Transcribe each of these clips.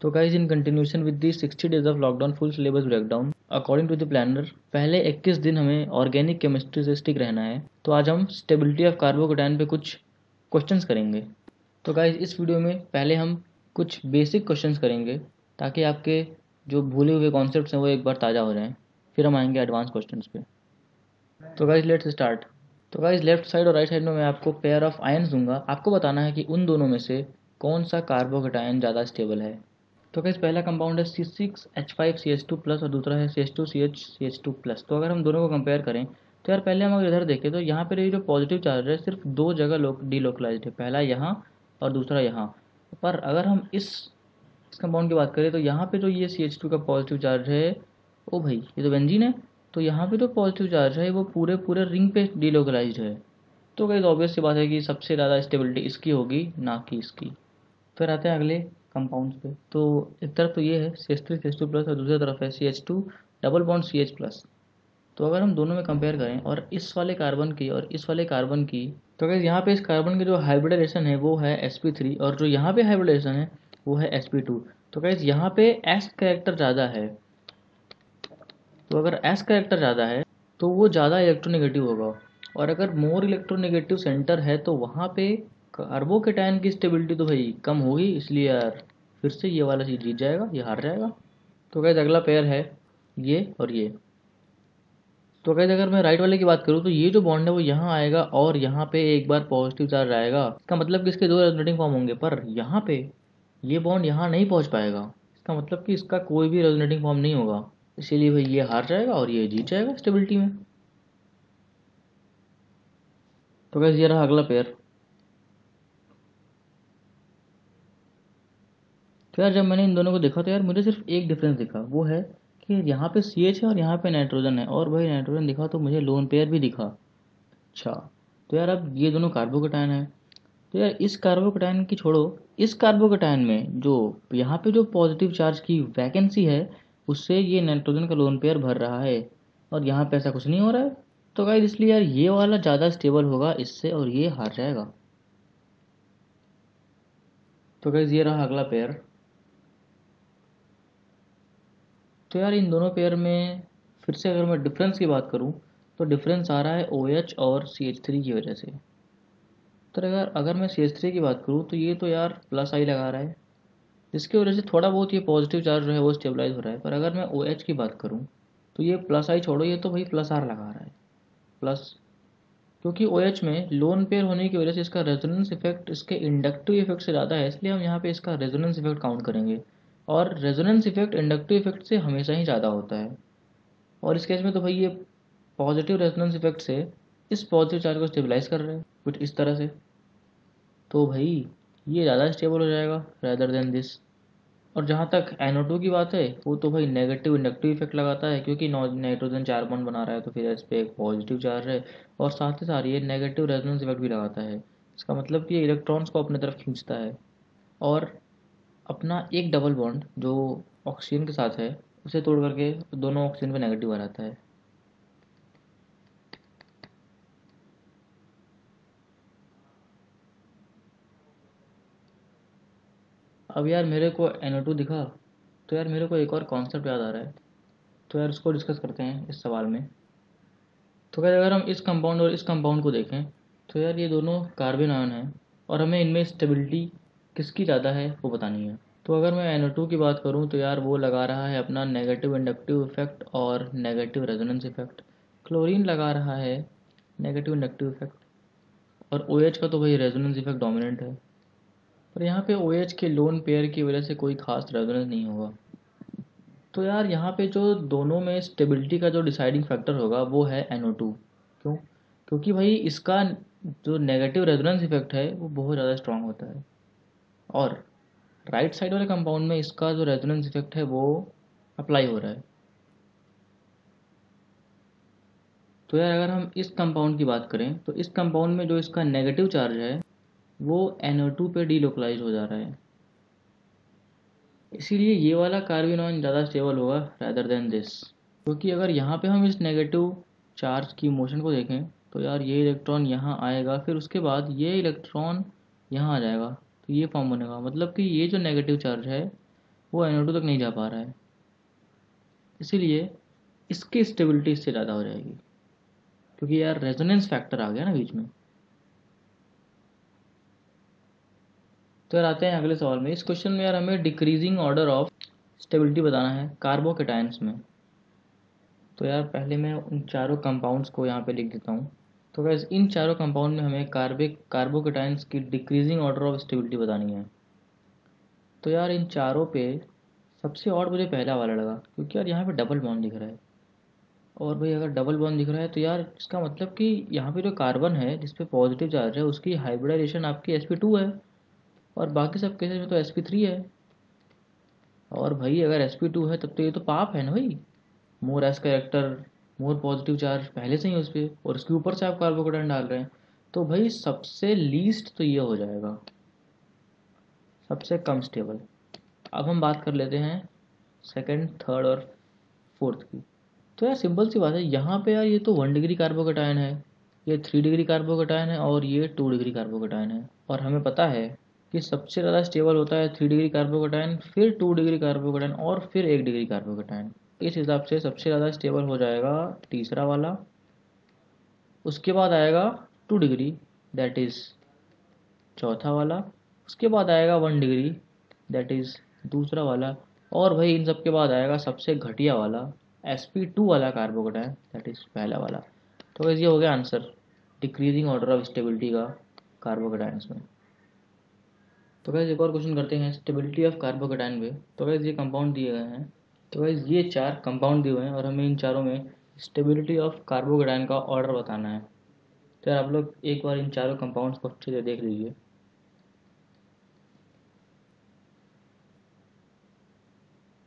तो guys in continuation with the 60 days of lockdown full syllabus breakdown according to the planner पहले 21 दिन हमें organic chemistry से stick रहना है। तो आज हम स्टेबिलिटी ऑफ कार्बोकेटायन पे कुछ क्वेश्चंस करेंगे। तो गाइज इस वीडियो में पहले हम कुछ बेसिक क्वेश्चंस करेंगे ताकि आपके जो भूले हुए कॉन्सेप्ट्स हैं वो एक बार ताज़ा हो जाएं। फिर हम आएंगे एडवांस क्वेश्चंस पे। तो गाइज लेट्स स्टार्ट। तो गाइज लेफ्ट साइड और राइट साइड में मैं आपको पेयर ऑफ आयन्स दूंगा। आपको बताना है कि उन दोनों में से कौन सा कार्बोकेटायन ज़्यादा स्टेबल है। तो गाइस पहला कंपाउंड है C6H5CH2+ और दूसरा है CH2CH2+। तो अगर हम दोनों को कंपेयर करें तो यार पहले हम अगर इधर देखें तो यहाँ पर ये जो पॉजिटिव चार्ज है सिर्फ दो जगह डीलोकलाइज्ड है, पहला यहाँ और दूसरा यहाँ। पर अगर हम इस कंपाउंड की बात करें तो यहाँ पे जो ये CH2 का पॉजिटिव चार्ज है, ओ भाई ये तो बेंजीन है, तो यहाँ पे जो पॉजिटिव चार्ज है वो पूरे पूरे रिंग पे डीलोकलाइज्ड है। तो गाइस ऑब्वियस सी बात है कि सबसे ज़्यादा स्टेबिलिटी इसकी होगी ना कि इसकी। फिर आते हैं अगले कंपाउंड्स पे। तो एक तरफ तो ये है CH3CH2+ और दूसरी तरफ है CH2 डबल बॉन्ड CH+। तो अगर हम दोनों में कंपेयर करें और इस वाले कार्बन की और इस वाले कार्बन की, तो अगर यहाँ पे इस कार्बन की जो हाइब्रिडाइजेशन है वो है sp3 और जो यहाँ पे हाइब्रिडाइजेशन है वो है sp2। तो गाइस यहाँ पे s कैरेक्टर ज़्यादा है, तो अगर s कैरेक्टर ज़्यादा है तो वो ज़्यादा इलेक्ट्रोनेगेटिव होगा। और अगर मोर इलेक्ट्रोनेगेटिव सेंटर है तो वहाँ पे कार्बोकेटायन की स्टेबिलिटी तो भाई कम होगी। इसलिए यार फिर से ये वाला चीज़ जीत जाएगा, ये हार जाएगा। तो गाइस अगला पेयर है ये और ये। तो गाइस अगर मैं राइट वाले की बात करूँ तो ये जो बॉन्ड है वो यहाँ आएगा और यहाँ पे एक बार पॉजिटिव चार्ज आएगा। इसका मतलब कि इसके दो रेजोनेटिंग फॉर्म होंगे, पर यहाँ पे ये बॉन्ड यहाँ नहीं पहुँच पाएगा। इसका मतलब कि इसका कोई भी रेजोनेटिंग फॉर्म नहीं होगा। इसीलिए भाई ये हार जाएगा और ये जीत जाएगा स्टेबिलिटी में। तो गाइस ये रहा अगला पेयर। तो यार जब मैंने इन दोनों को देखा तो यार मुझे सिर्फ एक डिफरेंस दिखा, वो है कि यहाँ पे CH है और यहाँ पे नाइट्रोजन है। और भाई नाइट्रोजन दिखा तो मुझे लोन पेयर भी दिखा। अच्छा, तो यार अब ये दोनों कार्बोकेटायन है। तो यार इस कार्बोकेटायन की छोड़ो, इस कार्बोकेटायन में जो यहाँ पे जो पॉजिटिव चार्ज की वैकेंसी है उससे ये नाइट्रोजन का लोन पेयर भर रहा है और यहाँ पे ऐसा कुछ नहीं हो रहा है। तो गाइस इसलिए यार ये वाला ज़्यादा स्टेबल होगा इससे और ये हार जाएगा। तो गाइस ये रहा अगला पेयर। तो यार इन दोनों पेयर में फिर से अगर मैं डिफरेंस की बात करूँ तो डिफरेंस आ रहा है OH और CH3 की वजह से। तो अगर अगर मैं CH3 की बात करूँ तो ये तो यार प्लस आई लगा रहा है, जिसकी वजह से थोड़ा बहुत ये पॉजिटिव चार्ज जो है वो स्टेबलाइज हो रहा है। पर अगर मैं OH की बात करूँ तो ये प्लस आई छोड़ो, ये तो भाई प्लस आर लगा रहा है, प्लस। क्योंकि OH में लोन पेयर होने की वजह से इसका रेजोनेंस इफेक्ट इसके इंडक्टिव इफेक्ट से ज़्यादा है, इसलिए हम यहाँ पे इसका रेजोनेंस इफेक्ट काउंट करेंगे। और रेजोनेंस इफेक्ट इंडक्टिव इफेक्ट से हमेशा ही ज़्यादा होता है। और इस केस में तो भाई ये पॉजिटिव रेजोनेंस इफेक्ट से इस पॉजिटिव चार्ज को स्टेबलाइज कर रहे हैं कुछ इस तरह से। तो भाई ये ज़्यादा स्टेबल हो जाएगा रैदर देन दिस। और जहाँ तक NO2 की बात है वो तो भाई नेगेटिव इंडक्टिव इफेक्ट लगाता है, क्योंकि नाइट्रोजन 4 बॉन्ड बना रहा है तो फिर इस पर एक पॉजिटिव चार्ज है। और साथ ही साथ ये नेगेटिव रेजोनेंस इफेक्ट भी लगाता है। इसका मतलब कि ये इलेक्ट्रॉन्स को अपने तरफ खींचता है और अपना एक डबल बॉन्ड जो ऑक्सीजन के साथ है उसे तोड़ करके दोनों ऑक्सीजन पे नेगेटिव आ जाता है। अब यार मेरे को NO2 दिखा तो यार मेरे को एक और कॉन्सेप्ट याद आ रहा है। तो यार उसको डिस्कस करते हैं इस सवाल में। तो क्या अगर हम इस कंपाउंड और इस कंपाउंड को देखें तो यार ये दोनों कार्बन आयन हैं और हमें इनमें स्टेबिलिटी किसकी ज़्यादा है वो बतानी है। तो अगर मैं NO2 की बात करूँ तो यार वो लगा रहा है अपना नेगेटिव इंडक्टिव इफेक्ट और नेगेटिव रेजोनेंस इफेक्ट। क्लोरीन लगा रहा है नेगेटिव इंडक्टिव इफेक्ट। और OH का तो भाई रेजोनेंस इफेक्ट डोमिनेंट है। पर यहाँ पे OH के लोन पेयर की वजह से कोई खास रेजोनेंस नहीं होगा। तो यार यहाँ पे जो दोनों में स्टेबिलिटी का जो डिसाइडिंग फैक्टर होगा वो है NO2। क्यों? क्योंकि भाई इसका जो नेगेटिव रेजोनेंस इफेक्ट है वो बहुत ज़्यादा स्ट्रांग होता है और राइट साइड वाले कंपाउंड में इसका जो रेजोनेंस इफेक्ट है वो अप्लाई हो रहा है। तो यार अगर हम इस कंपाउंड की बात करें तो इस कंपाउंड में जो इसका नेगेटिव चार्ज है वो NO2 पे डीलोकलाइज हो जा रहा है। इसीलिए ये वाला कार्बन आयन ज़्यादा स्टेबल होगा रैदर देन दिस। क्योंकि अगर यहाँ पे हम इस नेगेटिव चार्ज की मोशन को देखें तो यार ये इलेक्ट्रॉन यहाँ आएगा, फिर उसके बाद ये इलेक्ट्रॉन यहाँ आ जाएगा तो ये फॉर्म बनेगा। मतलब कि ये जो नेगेटिव चार्ज है वो NO2 तक नहीं जा पा रहा है, इसीलिए इसकी स्टेबिलिटी इससे ज़्यादा हो जाएगी, क्योंकि यार रेजोनेंस फैक्टर आ गया ना बीच में। तो यार आते हैं अगले सवाल में। इस क्वेश्चन में यार हमें डिक्रीजिंग ऑर्डर ऑफ स्टेबिलिटी बताना है कार्बोकेटायंस में। तो यार पहले मैं उन चारों कंपाउंड्स को यहाँ पे लिख देता हूँ। तो गैस इन चारों कंपाउंड में हमें कार्बोकेटायंस की डिक्रीजिंग ऑर्डर ऑफ स्टेबिलिटी बतानी है। तो यार इन चारों पे सबसे ऑड मुझे पहला वाला लगा, क्योंकि यार यहाँ पे डबल बॉन्ड दिख रहा है। और भाई अगर डबल बॉन्ड दिख रहा है तो यार इसका मतलब कि यहाँ पे जो कार्बन है जिस पे पॉजिटिव चार्ज है उसकी हाइब्रिडाइजेशन आपकी sp2 है, और बाकी सब केसेस में तो sp3 है। और भाई अगर sp2 है तब तो ये तो पाप है ना भाई, more s character, more positive charge पहले से ही उस पर, और उसके ऊपर से आप कार्बोकेटाइन डाल रहे हैं। तो भाई सबसे लीस्ट तो ये हो जाएगा, सबसे कम स्टेबल। अब हम बात कर लेते हैं सेकंड, थर्ड और फोर्थ की। तो यार सिंपल सी बात है, यहाँ पे यार ये तो 1 डिग्री कार्बोकेटाइन है, ये 3 डिग्री कार्बोकेटाइन है, और ये 2 डिग्री कार्बोकेटाइन है। और हमें पता है कि सबसे ज़्यादा स्टेबल होता है 3 डिग्री कार्बोकेटाइन, फिर 2 डिग्री कार्बोकेटाइन, और फिर 1 डिग्री कार्बोकेटाइन। इस हिसाब से सबसे ज़्यादा स्टेबल हो जाएगा तीसरा वाला, उसके बाद आएगा 2 डिग्री, दैट इज़ चौथा वाला, उसके बाद आएगा 1 डिग्री, दैट इज़ दूसरा वाला, और भाई इन सब के बाद आएगा सबसे घटिया वाला sp2 वाला कार्बोकेटाइन, दैट इज़ पहला वाला। तो वैसे ये हो गया answer decreasing order of stability का कार्बोकेटाइन्स में। तो वैसे एक और क्वेश्चन करते हैं स्टेबिलिटी ऑफ कार्बोकेटाइन में। तो वैसे ये कंपाउंड दिए गए हैं, तो वैसे ये 4 कंपाउंड दिए हुए हैं और हमें इन चारों में स्टेबिलिटी ऑफ कार्बोकेटाइन का ऑर्डर बताना है। तो यार आप लोग एक बार इन चारों कंपाउंड्स को अच्छे से देख लीजिए।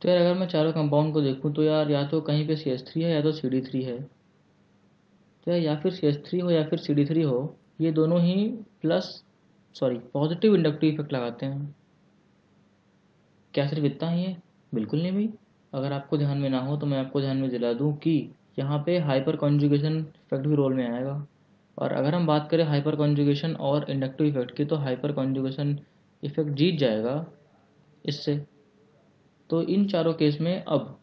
तो यार अगर मैं चारों कंपाउंड को देखूं तो यार या तो कहीं पे CH3 है या तो CD3 है। तो यार या फिर CH3 हो या फिर CD3 हो, ये दोनों ही plus sorry positive inductive effect लगाते हैं। क्या सिर्फ इतना ही है? बिल्कुल नहीं भाई। अगर आपको ध्यान में ना हो तो मैं आपको ध्यान में दिला दूं कि यहाँ पे हाइपर कॉन्जुगेशन इफेक्ट भी रोल में आएगा। और अगर हम बात करें हाइपर कॉन्जुगेशन और इंडक्टिव इफेक्ट की, तो हाइपर कॉन्जुगेशन इफेक्ट जीत जाएगा इससे। तो इन चारों केस में अब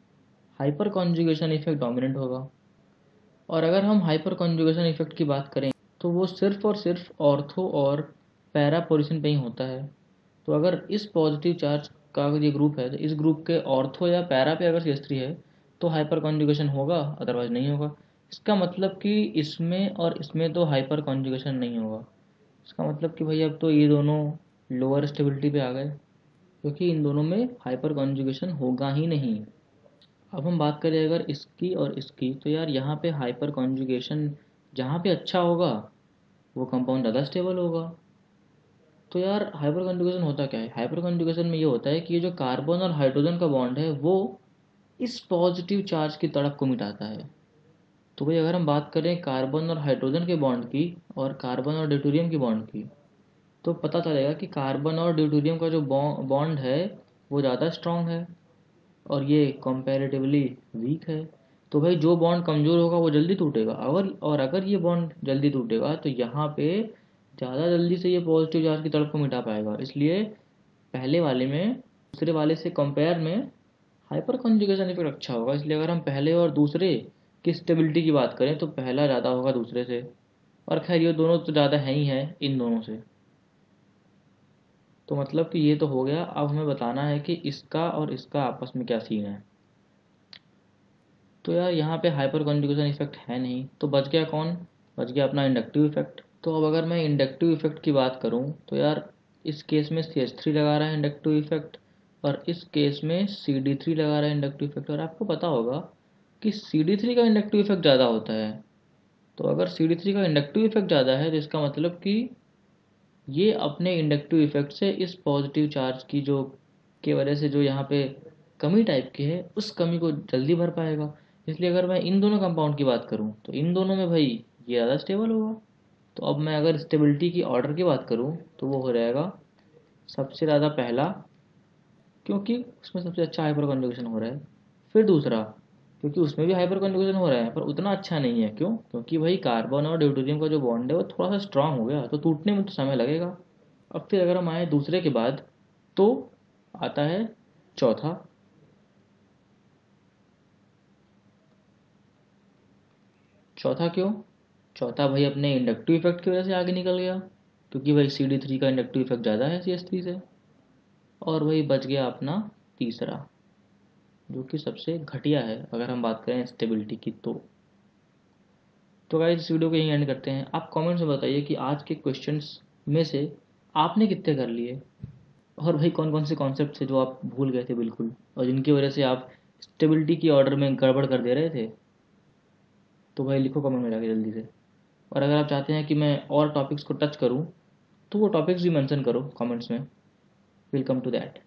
हाइपर कॉन्जुगेशन इफेक्ट डोमिनेंट होगा। और अगर हम हाइपर कॉन्जुगेशन इफेक्ट की बात करें तो वो सिर्फ और सिर्फ ऑर्थो और पैरा पोजीशन पे ही होता है। तो अगर इस पॉजिटिव चार्ज का ये ग्रुप है तो इस ग्रुप के ऑर्थो या पैरा पे अगर CH3 है तो हाइपर कॉन्जुगेशन होगा, अदरवाइज नहीं होगा। इसका मतलब कि इसमें और इसमें तो हाइपर कॉन्जुगेशन नहीं होगा। इसका मतलब कि भाई अब तो ये दोनों लोअर स्टेबिलिटी पे आ गए, क्योंकि इन दोनों में हाइपर कॉन्जुगेशन होगा ही नहीं। अब हम बात करें अगर इसकी और इसकी, तो यार यहाँ पे हाइपर कॉन्जुगेशन जहाँ पे अच्छा होगा वो कंपाउंड ज़्यादा स्टेबल होगा। तो यार हाइपर कॉन्जुगेशन होता क्या है? हाइपर कॉन्जुगेशन में ये होता है कि ये जो कार्बन और हाइड्रोजन का बॉन्ड है वो इस पॉजिटिव चार्ज की तड़प को मिटाता है। तो भाई अगर हम बात करें कार्बन और हाइड्रोजन के बॉन्ड की और कार्बन और ड्यूटेरियम की बॉन्ड की, तो पता चलेगा कि कार्बन और ड्यूटेरियम का जो बॉन्ड है वो ज़्यादा स्ट्रांग है और ये कंपैरेटिवली वीक है। तो भाई जो बॉन्ड कमज़ोर होगा वो जल्दी टूटेगा, अगर ये बॉन्ड जल्दी टूटेगा तो यहाँ पे ज़्यादा जल्दी से ये पॉजिटिव चार्ज की तड़प को मिटा पाएगा। इसलिए पहले वाले में दूसरे वाले से कंपेयर में हाइपर कॉन्जुगेशन इफेक्ट अच्छा होगा। इसलिए अगर हम पहले और दूसरे की स्टेबिलिटी की बात करें तो पहला ज़्यादा होगा दूसरे से। और खैर ये दोनों तो ज़्यादा है ही है इन दोनों से। तो मतलब कि ये तो हो गया। अब हमें बताना है कि इसका और इसका आपस में क्या सीन है। तो यार यहाँ पे हाइपर कॉन्जुगेशन इफेक्ट है नहीं, तो बच गया कौन? बच गया अपना इंडक्टिव इफेक्ट। तो अब अगर मैं इंडक्टिव इफेक्ट की बात करूँ तो यार इस केस में CH3 लगा रहा है इंडक्टिव इफेक्ट, और इस केस में CD3 लगा रहा है इंडक्टिव इफेक्ट। और आपको पता होगा कि CD3 का इंडक्टिव इफेक्ट ज़्यादा होता है। तो अगर CD3 का इंडक्टिव इफेक्ट ज़्यादा है तो इसका मतलब कि ये अपने इंडक्टिव इफेक्ट से इस पॉजिटिव चार्ज की जो के वजह से जो यहाँ पे कमी टाइप की है उस कमी को जल्दी भर पाएगा। इसलिए अगर मैं इन दोनों कंपाउंड की बात करूँ तो इन दोनों में भाई ये ज़्यादा स्टेबल होगा। तो अब मैं अगर स्टेबिलिटी की ऑर्डर की बात करूँ तो वो हो जाएगा सबसे ज़्यादा पहला, क्योंकि उसमें सबसे अच्छा हाइपर कॉन्जुगेशन हो रहा है। फिर दूसरा, क्योंकि उसमें भी हाइपर कॉन्जुगेशन हो रहा है पर उतना अच्छा नहीं है। क्यों? क्योंकि भाई कार्बन और ड्यूटेरियम का जो बॉन्ड है वो थोड़ा सा स्ट्रांग हो गया, तो टूटने में तो समय लगेगा। अब फिर अगर हम आए दूसरे के बाद तो आता है चौथा, चौथा क्यों? चौथा भाई अपने इंडक्टिव इफेक्ट की वजह से आगे निकल गया, क्योंकि भाई CD3 का इंडक्टिव इफेक्ट ज़्यादा है CS3 से। और वही बच गया अपना तीसरा, जो कि सबसे घटिया है अगर हम बात करें स्टेबिलिटी की। तो गाइस इस वीडियो को यहीं एंड करते हैं। आप कमेंट्स में बताइए कि आज के क्वेश्चंस में से आपने कितने कर लिए, और भाई कौन कौन से कॉन्सेप्ट थे जो आप भूल गए थे बिल्कुल, और जिनकी वजह से आप स्टेबिलिटी की ऑर्डर में गड़बड़ कर दे रहे थे। तो भाई लिखो कमेंट में जाके जल्दी से। और अगर आप चाहते हैं कि मैं और टॉपिक्स को टच करूं, तो वो टॉपिक्स भी मेंशन करो कमेंट्स में। Will come to that.